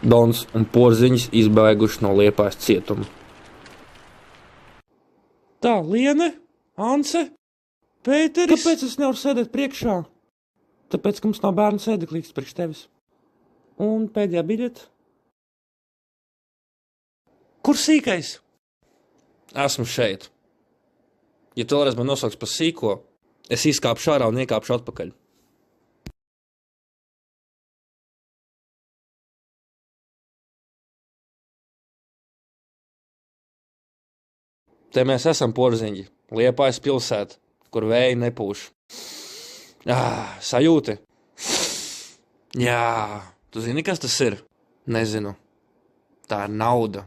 Dons un Porziņš izbēguši no Liepājas cietuma. Tā, Liene, Anse, Pēteris. Kāpēc es nevaru sēdēt priekšā? Tāpēc, ka mums nav bērnu sēdeklīgs priekš tevis. Un pēdējā biļete? Kur sīkais? Esmu šeit. Ja tu vēlreiz man nosauks par sīko, es izkāpšu ārā un iekāpšu atpakaļ. Te mēs esam, Porziņi, Liepājas pilsēta, kur vēji nepūš. Sajūti? Jā, tu zini, kas tas ir? Nezinu. Tā ir nauda.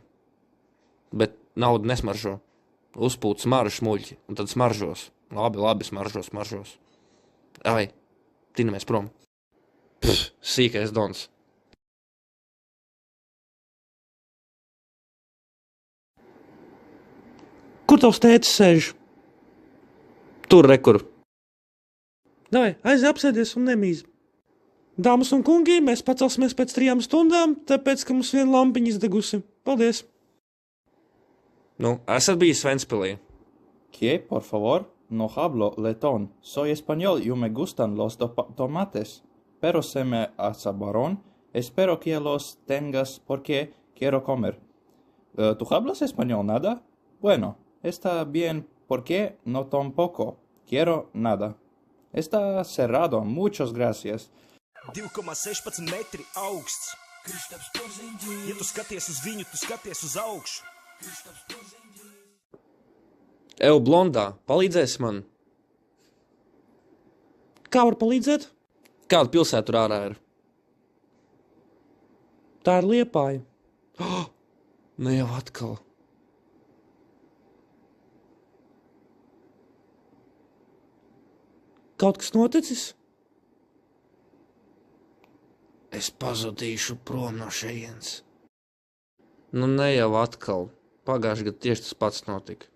Bet nauda nesmaržo. Uzpūt smaru šmuļķi, un tad smaržos. Labi, smaržos. Ai, tinamies prom. Sīkais Dons. Kur tavs tētis sēž? Tur, rekur. Davai, aiziet apsēdies un nemīz. Dāmas un kungi, mēs pacelsimies pēc 3 stundām, tāpēc, ka mums viena lampiņa izdegusi. Paldies! Nu, esat bijis Ventspilī? ¿Qué, por favor? No hablo letón. Soy español y me gustan los tomates. Pero se me acabaron. Espero que los tengas porque quiero comer. ¿Tú hablas español nada? Bueno, está bien porque no tampoco quiero nada. Está cerrado. Muchas gracias. 2,16 metri augsts. Ja tu skaties uz viņu, tu skaties uz augšu. Ev, blondā, palīdzēsi man? Kā var palīdzēt? Kāda pilsēta tur ārā ir? Tā ir Liepāja. Ne jau atkal. Kaut kas noticis? Es pazudīšu prom no šejienes. Nu, ne jau atkal. Pagājušajā gadā tieši tas pats notika.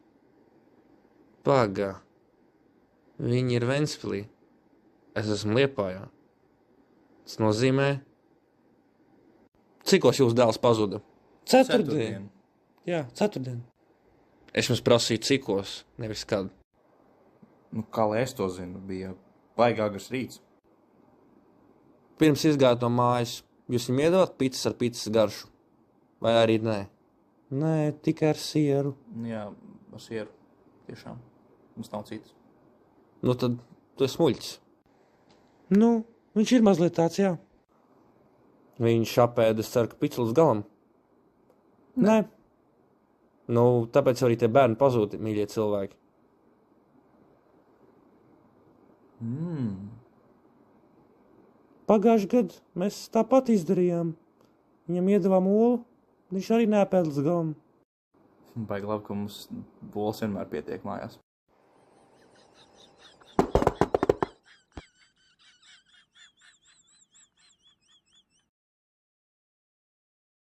Pagā. Viņi ir Ventspilī. Es esmu Liepājā. Tas nozīmē... Cikos jūs dēls pazuda? Ceturtdien. Jā, ceturtdien. Es jums prasīju cikos, nevis kad. Nu, kā lai es to zinu, bija baigāgas rīts. Pirms izgājāt no mājas, jūs viņam iedot picas ar picas garšu? Vai arī nē? Nē, tikai ar sieru. Jā, ar sieru. Tiešām. Mums nav citas. Nu tad tu esi muļķis. Nu, viņš ir mazliet tāds, jā. Viņš apēda, es ceru, ka pica līdz galam. Nē. Nu, tāpēc arī tie bērni pazūti, mīļie cilvēki. Pagājušajā gadā mēs tāpat izdarījām. Viņam iedavām olu, viņš arī neapēd līdz galam. Baigi labi, ka mums olas vienmēr pietiek mājās.